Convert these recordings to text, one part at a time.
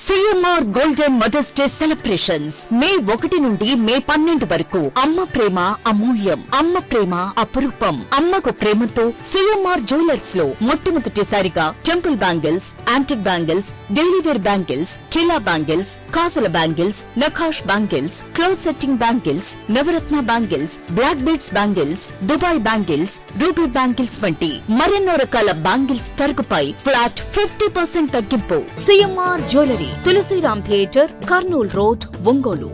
CMR golden mother's day celebrations May 1 నుండి మే 12 వరకు. అమ్మ ప్రేమ అమూల్యం, అమ్మ ప్రేమ అపురూపం. అమ్మకు ప్రేమతో సిఎంఆర్ జ్యువెలర్స్ లో మొట్టమొదటిసారిగా temple bangles, antique bangles, daily wear bangles, కిలా బ్యాంగిల్స్, కాసుల బ్యాంగిల్స్, నఖాష్ బ్యాంగిల్స్, క్లోజ్ సెట్టింగ్ బ్యాంగిల్స్, నవరత్న bangles, black beads bangles, Dubai bangles, ruby bangles వంటి మరెన్నో రకాల బ్యాంగిల్స్ తరుగుపై ఫ్లాట్ 50% తగ్గింపు. CMR jewellery, Tulasiram theatre, Kurnool road, Ongole.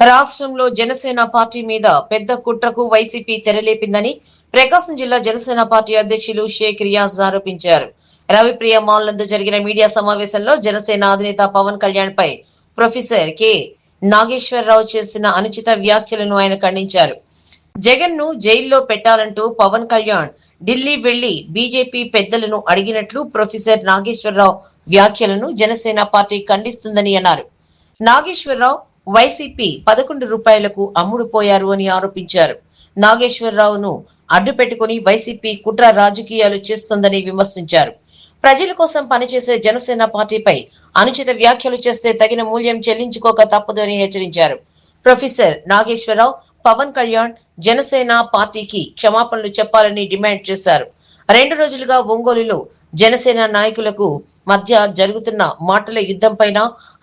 రాష్ట్రంలో జనసేన పార్టీ మీద పెద్ద కుట్రకు వైసీపీ తెరలేపిందని ప్రకాశం జిల్లా జనసేన పార్టీ అధ్యక్షులు షేక్ రియాజ్ ఆరోపించారు. రవిప్రియ మాల్ నందు జరిగిన మీడియా సమావేశంలో జనసేన అధినేత పవన్ కళ్యాణ్ పై ప్రొఫెసర్ కె నాగేశ్వరరావు చేసిన అనుచిత వ్యాఖ్యలను ఆయన ఖండించారు. జగన్ ను జైల్లో పెట్టాలంటూ పవన్ కళ్యాణ్ ఢిల్లీ వెళ్లి బీజేపీ పెద్దలను అడిగినట్లు ప్రొఫెసర్ నాగేశ్వరరావు వ్యాఖ్యలను జనసేన పార్టీ ఖండిస్తుందని అన్నారు. నాగేశ్వరరావు వైసీపీ 11 రూపాయలకు అమ్ముడుపోయారు అని ఆరోపించారు. నాగేశ్వరరావును అడ్డు పెట్టుకుని వైసీపీ కుట్ర రాజకీయాలు చేస్తోందని విమర్శించారు. ప్రజల కోసం పనిచేసే జనసేన పార్టీపై అనుచిత వ్యాఖ్యలు చేస్తే తగిన మూల్యం చెల్లించుకోక తప్పదు అని హెచ్చరించారు. ప్రొఫెసర్ నాగేశ్వరరావు పవన్ కళ్యాణ్ జనసేన పార్టీకి క్షమాపణలు చెప్పాలని డిమాండ్ చేశారు. 2 రోజులుగా ఒంగోలులో జనసేన నాయకులకు మధ్య జరుగుతున్న మాటల యుద్ధంపైన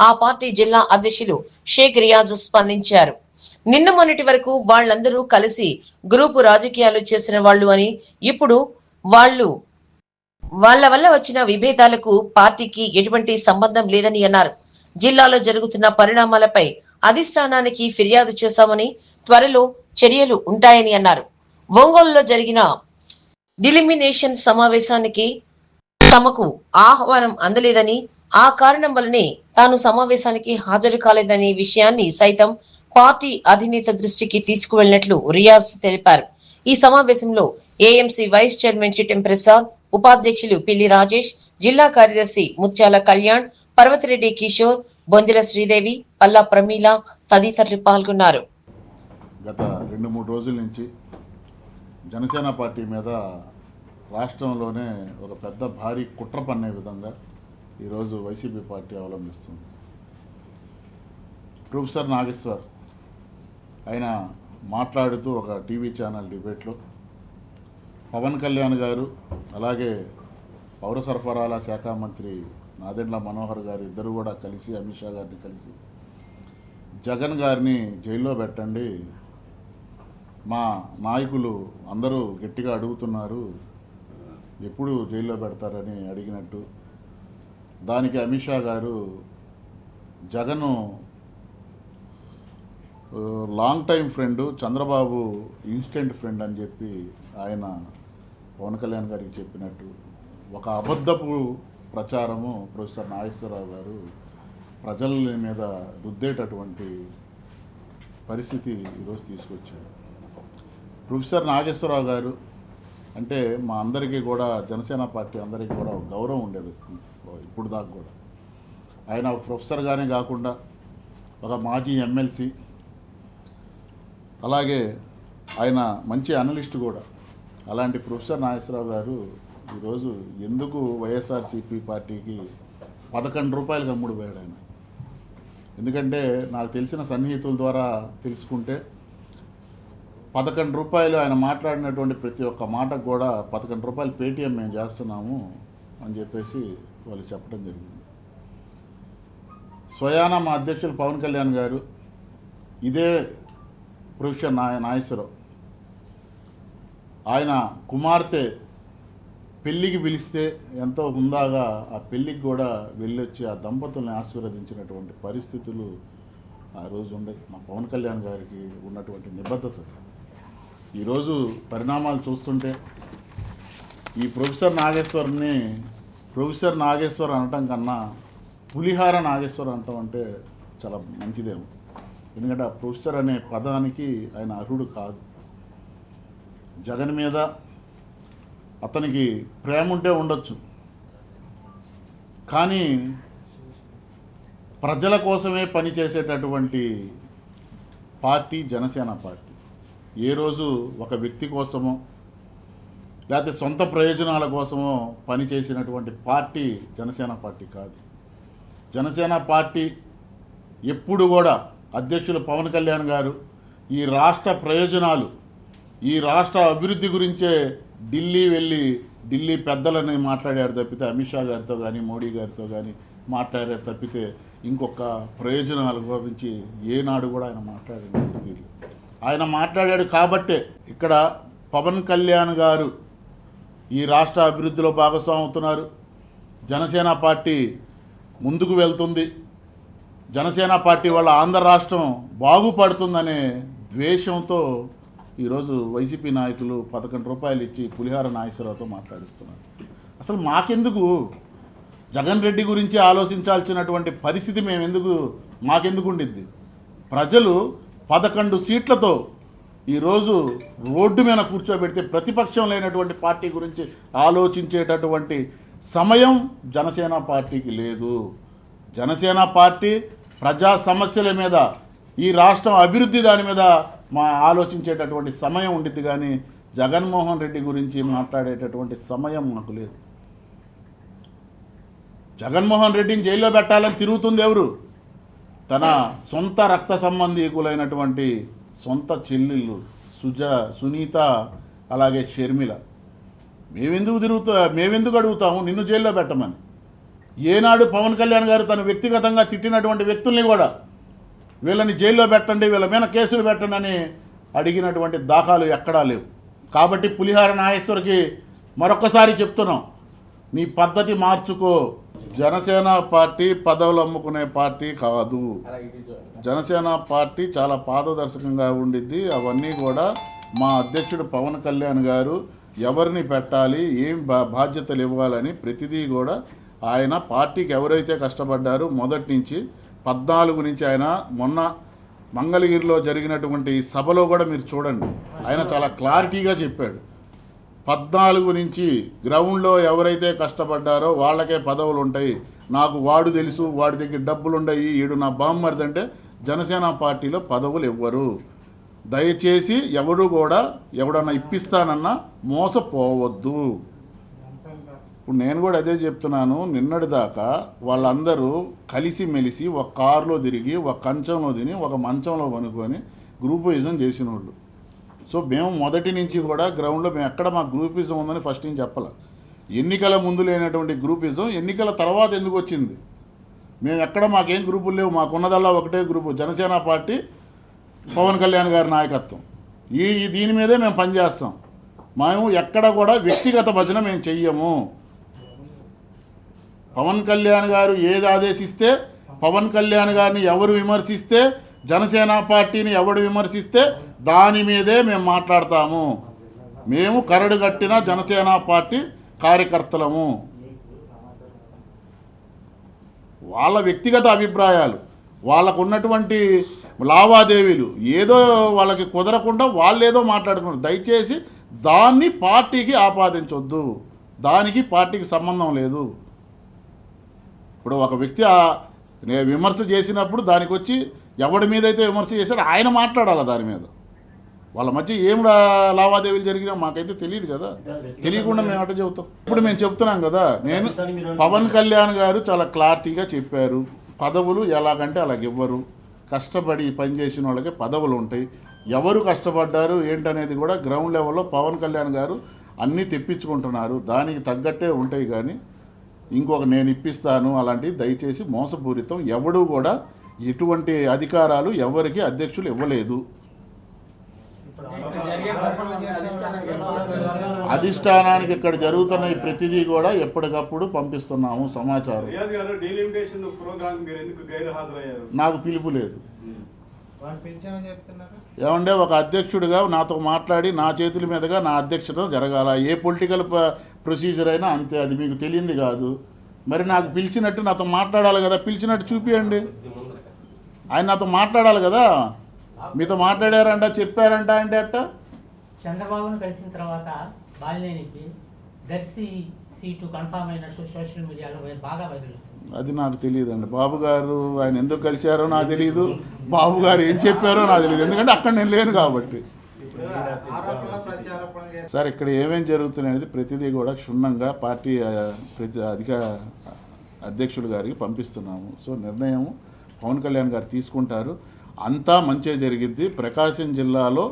ఆ పార్టీ జిల్లా అధ్యక్షులు షేక్ రియాజ్ స్పందించారు. నిన్న మొన్నటి వరకు వాళ్ళందరూ కలిసి గ్రూపు రాజకీయాలు చేసిన వాళ్ళు అని, ఇప్పుడు వాళ్ళ వల్ల వచ్చిన విభేదాలకు పార్టీకి ఎటువంటి సంబంధం లేదని అన్నారు. జిల్లాలో జరుగుతున్న పరిణామాలపై అధిష్టానానికి ఫిర్యాదు చేశామని, త్వరలో చర్యలు ఉంటాయని అన్నారు. ఒంగోలులో జరిగిన డిలిమినేషన్ సమావేశానికి తమకు ఆహ్వానం అందలేదని, ఆ కారణం వల్లనే తాను సమావేశానికి హాజరు కాలేదనే విషయాన్ని సైతం పార్టీ అధినేత దృష్టికి తీసుకువెళ్లినట్లు రియాజ్ తెలిపారు. ఈ సమావేశంలో AMC vice chairman Chittem Prasad, ఉపాధ్యక్షులు పిల్లి రాజేష్, జిల్లా కార్యదర్శి ముత్యాల కళ్యాణ్, పర్వతిరెడ్డి కిషోర్, బొందిల శ్రీదేవి, పల్లా ప్రమీల తదితరులు పాల్గొన్నారు. గత 2-3 రోజుల నుంచి జనసేన పార్టీ మీద రాష్ట్రంలోనే ఒక పెద్ద భారీ కుట్ర పన్నే విధంగా ఈరోజు వైసీపీ పార్టీ అవలంబిస్తుంది. ప్రొఫెసర్ నాగేశ్వర్ ఆయన మాట్లాడుతూ ఒక టీవీ ఛానల్ డిబేట్లో పవన్ కళ్యాణ్ గారు, అలాగే పౌర సరఫరాల శాఖ మంత్రి నాదెండ్ల మనోహర్ గారు ఇద్దరు కూడా కలిసి అమిత్ షా గారిని కలిసి జగన్ గారిని జైల్లో పెట్టండి, మా నాయకులు అందరూ గట్టిగా అడుగుతున్నారు, ఎప్పుడు జైల్లో పెడతారని అడిగినట్టు, దానికి అమిత్ షా గారు Jagan long time friend, Chandrababu instant friend అని చెప్పి ఆయన పవన్ కళ్యాణ్ గారికి చెప్పినట్టు ఒక అబద్ధపు ప్రచారము ప్రొఫెసర్ నాగేశ్వరరావు గారు ప్రజల మీద రుద్దేటటువంటి పరిస్థితి ఈరోజు తీసుకొచ్చారు. ప్రొఫెసర్ నాగేశ్వరరావు గారు అంటే మా అందరికీ కూడా, జనసేన పార్టీ అందరికీ కూడా ఒక గౌరవం ఉండేది ఇప్పుడు దాకా కూడా. ఆయన ఒక ప్రొఫెసర్గానే కాకుండా ఒక మాజీ ఎమ్మెల్సీ, అలాగే ఆయన మంచి అనలిస్ట్ కూడా. అలాంటి ప్రొఫెసర్ నాగేశ్వరరావు గారు ఈరోజు ఎందుకు వైఎస్ఆర్సీపీ పార్టీకి 11 రూపాయలకు అమ్ముడుపోయాడు ఆయన? ఎందుకంటే నాకు తెలిసిన సన్నిహితుల ద్వారా తెలుసుకుంటే 11 రూపాయలు ఆయన మాట్లాడినటువంటి ప్రతి ఒక్క మాటకు కూడా 11 రూపాయలు పేటీఎం మేము చేస్తున్నాము అని చెప్పేసి వాళ్ళు చెప్పడం జరిగింది. స్వయానా మా అధ్యక్షులు పవన్ కళ్యాణ్ గారు ఇదే ప్రొఫెసర్ నాగేశ్వరరావు ఆయన కుమార్తె పెళ్ళికి పిలిస్తే ఎంతో హుందాగా ఆ పెళ్ళికి కూడా వెళ్ళొచ్చి ఆ దంపతుల్ని ఆశీర్వదించినటువంటి పరిస్థితులు ఆ రోజు ఉండే మా పవన్ కళ్యాణ్ గారికి ఉన్నటువంటి నిబద్ధత. ఈరోజు పరిణామాలు చూస్తుంటే ఈ ప్రొఫెసర్ నాగేశ్వర్ అనటం కన్నా పులిహార నాగేశ్వర్ అనటం అంటే చాలా మంచిదేమో. ఎందుకంటే ఆ ప్రొఫెసర్ అనే పదానికి ఆయన అర్హుడు కాదు. జగన్ మీద అతనికి ప్రేమ ఉంటే ఉండొచ్చు, కానీ ప్రజల కోసమే పనిచేసేటటువంటి పార్టీ జనసేన పార్టీ. ఏ రోజు ఒక వ్యక్తి కోసమో లేకపోతే సొంత ప్రయోజనాల కోసమో పనిచేసినటువంటి పార్టీ జనసేన పార్టీ కాదు. జనసేన పార్టీ ఎప్పుడు కూడా అధ్యక్షులు పవన్ కళ్యాణ్ గారు ఈ రాష్ట్ర ప్రయోజనాలు, ఈ రాష్ట్ర అభివృద్ధి గురించే ఢిల్లీ వెళ్ళి ఢిల్లీ పెద్దలని మాట్లాడారు తప్పితే, అమిత్ షా గారితో కానీ మోడీ గారితో కానీ మాట్లాడారు తప్పితే ఇంకొక ప్రయోజనాల గురించి ఏనాడు కూడా ఆయన మాట్లాడినట్టు. ఆయన మాట్లాడాడు కాబట్టే ఇక్కడ పవన్ కళ్యాణ్ గారు ఈ రాష్ట్ర అభివృద్ధిలో భాగస్వామి అవుతున్నారు. జనసేన పార్టీ ముందుకు వెళ్తుంది. జనసేన పార్టీ వల్ల ఆంధ్ర రాష్ట్రం బాగుపడుతుందనే ద్వేషంతో ఈరోజు వైసీపీ నాయకులు 11 రూపాయలు ఇచ్చి పులిహార నాగేశ్వరరావుతో మాట్లాడిస్తున్నారు. అసలు మాకెందుకు జగన్ రెడ్డి గురించి ఆలోచించాల్సినటువంటి పరిస్థితి మాకెందుకు ఉండిద్ది? ప్రజలు 11 సీట్లతో ఈరోజు రోడ్డు మీద కూర్చోబెడితే ప్రతిపక్షం లేనటువంటి పార్టీ గురించి ఆలోచించేటటువంటి సమయం జనసేన పార్టీకి లేదు. జనసేన పార్టీ ప్రజా సమస్యల మీద, ఈ రాష్ట్రం అభివృద్ధి దాని మీద ఆలోచించేటటువంటి సమయం ఉండిద్ది, కానీ జగన్మోహన్ రెడ్డి గురించి మాట్లాడేటటువంటి సమయం మాకు లేదు. జగన్మోహన్ రెడ్డిని జైల్లో పెట్టాలని తిరుగుతుంది ఎవరు? తన సొంత రక్త సంబంధీకులైనటువంటి సొంత చెల్లెళ్ళు సునీత, అలాగే షర్మిల. మేమెందుకు అడుగుతాము నిన్ను జైల్లో పెట్టమని? ఏనాడు పవన్ కళ్యాణ్ గారు తను వ్యక్తిగతంగా తిట్టినటువంటి వ్యక్తుల్ని కూడా వీళ్ళని జైల్లో పెట్టండి, వీళ్ళ మీద కేసులు పెట్టండి అని అడిగినటువంటి దాఖలు ఎక్కడా లేవు. కాబట్టి పులిహార నాగేశ్వరికి మరొకసారి చెప్తున్నాం, నీ పద్ధతి మార్చుకో. జనసేన పార్టీ పదవులు అమ్ముకునే పార్టీ కాదు. జనసేన పార్టీ చాలా పారదర్శకంగా ఉండిద్ది. అవన్నీ కూడా మా అధ్యక్షుడు పవన్ కళ్యాణ్ గారు ఎవరిని పెట్టాలి, ఏం బాధ్యతలు ఇవ్వాలని ప్రతిదీ కూడా ఆయన పార్టీకి ఎవరైతే కష్టపడ్డారో మొదటి నుంచి 14 నుంచి ఆయన మొన్న మంగళగిరిలో జరిగినటువంటి సభలో కూడా మీరు చూడండి, ఆయన చాలా క్లారిటీగా చెప్పాడు. 14 నుంచి గ్రౌండ్లో ఎవరైతే కష్టపడ్డారో వాళ్ళకే పదవులు ఉంటాయి, నాకు వాడు తెలుసు, వాడి దగ్గర డబ్బులు ఉన్నాయి, ఈడు నా బామ్మర్ది అంటే జనసేన పార్టీలో పదవులు ఇవ్వరు. దయచేసి ఎవడు కూడా ఎవడన్నా ఇప్పిస్తానన్నా మోసపోవద్దు. ఇప్పుడు నేను కూడా అదే చెప్తున్నాను. నిన్నటి దాకా వాళ్ళందరూ కలిసిమెలిసి ఒక కారులో తిరిగి, ఒక కంచంలో తిని, ఒక మంచంలో పనుకొని గ్రూపిజం చేసిన వాళ్ళు. సో మేము మొదటి నుంచి కూడా గ్రౌండ్లో మేము ఎక్కడ మా గ్రూపిజం ఉందని ఫస్ట్ నుంచి చెప్పాల. ఎన్నికల ముందు లేనటువంటి గ్రూపిజం ఎన్నికల తర్వాత ఎందుకు వచ్చింది? మేము ఎక్కడ మాకేం గ్రూపులు లేవు, మాకున్నదల్లా ఒకటే గ్రూపు, జనసేన పార్టీ, పవన్ కళ్యాణ్ గారి నాయకత్వం. దీని మీదే మేము పనిచేస్తాం. మేము ఎక్కడ కూడా వ్యక్తిగత భజన మేము చెయ్యము. పవన్ కళ్యాణ్ గారు ఏది ఆదేశిస్తే, పవన్ కళ్యాణ్ గారిని ఎవరు విమర్శిస్తే, జనసేన పార్టీని ఎవడు విమర్శిస్తే దాని మీదే మేము మాట్లాడతాము. మేము కరడు కట్టిన జనసేన పార్టీ కార్యకర్తలము. వాళ్ళ వ్యక్తిగత అభిప్రాయాలు, వాళ్ళకు ఉన్నటువంటి లావాదేవీలు ఏదో వాళ్ళకి కుదరకుండా వాళ్ళేదో మాట్లాడుకున్నారు. దయచేసి దాన్ని పార్టీకి ఆపాదించొద్దు. దానికి పార్టీకి సంబంధం లేదు. ఇప్పుడు ఒక వ్యక్తి విమర్శ చేసినప్పుడు దానికి వచ్చి ఎవడి మీద అయితే విమర్శ చేశాడో ఆయన మాట్లాడాలి దాని మీద. వాళ్ళ మధ్య ఏం లావాదేవీలు జరిగినా మాకైతే తెలియదు కదా. తెలియకుండా మేము అట్ట చెబుతాం. ఇప్పుడు మేము చెప్తున్నాం కదా, నేను పవన్ కళ్యాణ్ గారు చాలా క్లారిటీగా చెప్పారు, పదవులు ఎలాగంటే అలాగివ్వరు. కష్టపడి పనిచేసిన వాళ్ళకి పదవులు ఉంటాయి. ఎవరు కష్టపడ్డారు ఏంటనేది కూడా గ్రౌండ్ లెవెల్లో పవన్ కళ్యాణ్ గారు అన్నీ తెప్పించుకుంటున్నారు. దానికి తగ్గట్టే ఉంటాయి. కానీ ఇంకొక నేను ఇప్పిస్తాను అలాంటివి దయచేసి మోసపూరితం. ఎవడు కూడా ఎటువంటి అధికారాలు ఎవరికి అధ్యక్షులు ఇవ్వలేదు. అధిష్టానానికి ఇక్కడ జరుగుతున్న ప్రతిదీ కూడా ఎప్పటికప్పుడు పంపిస్తున్నాము సమాచారం. నాకు పిలుపు లేదు. ఏమంటే ఒక అధ్యక్షుడిగా నాతో మాట్లాడి నా చేతుల మీదుగా నా అధ్యక్షత జరగాల. ఏ పొలిటికల్ ప్రొసీజర్ అయినా అంతే. అది మీకు తెలియంది కాదు. మరి నాకు పిలిచినట్టు నాతో మాట్లాడాలి కదా, పిలిచినట్టు చూపియండి. ఆయన నాతో మాట్లాడాలి కదా. మీతో మాట్లాడారంట, చెప్పారంట అంటే అట్ట. చంద్రబాబును కలిసిన తర్వాత బాలినేనికి దర్శి సీటు కన్ఫామ్ అయినట్టు సోషల్ మీడియాలో బాగా బదిలీ. అది నాకు తెలియదండి. బాబు గారు ఆయన ఎందుకు కలిశారో నాకు తెలియదు, బాబు గారు ఏం చెప్పారో నాకు తెలియదు. ఎందుకంటే అక్కడ నేను లేను కాబట్టి. సార్ ఇక్కడ ఏమేం జరుగుతుంది అనేది ప్రతిదీ కూడా క్షుణ్ణంగా పార్టీ అధ్యక్షులు గారికి పంపిస్తున్నాము. సో నిర్ణయం పవన్ కళ్యాణ్ గారు తీసుకుంటారు. అంతా మంచి జరిగిద్ది. ప్రకాశం జిల్లాలో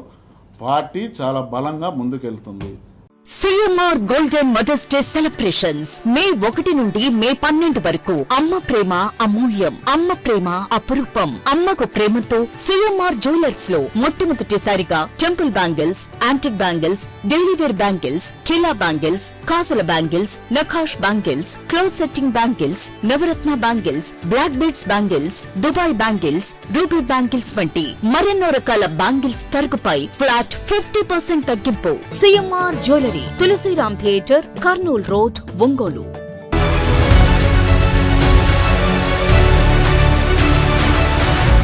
పార్టీ చాలా బలంగా ముందుకెళ్తుంది. CMR golden mother's day celebrations May 1 నుండి మే 12 వరకు. అమ్మ ప్రేమ అమూల్యం, అమ్మ ప్రేమ అపురూపం. అమ్మకు ప్రేమతో సిఎంఆర్ జ్యువెలర్స్ లో మొట్టమొదటిసారిగా temple bangles, antique bangles, daily wear bangles, కిలా బ్యాంగిల్స్, కాసుల బ్యాంగిల్స్, నఖాష్ బ్యాంగిల్స్, క్లోజ్ సెట్టింగ్ బ్యాంగిల్స్, నవరత్న bangles, black beads bangles, Dubai bangles, ruby bangles వంటి మరెన్నో రకాల బ్యాంగిల్స్ తరుగుపై ఫ్లాట్ 50% తగ్గింపు. CMR jewellery, Tulasiram theatre, Kurnool road, Ongole.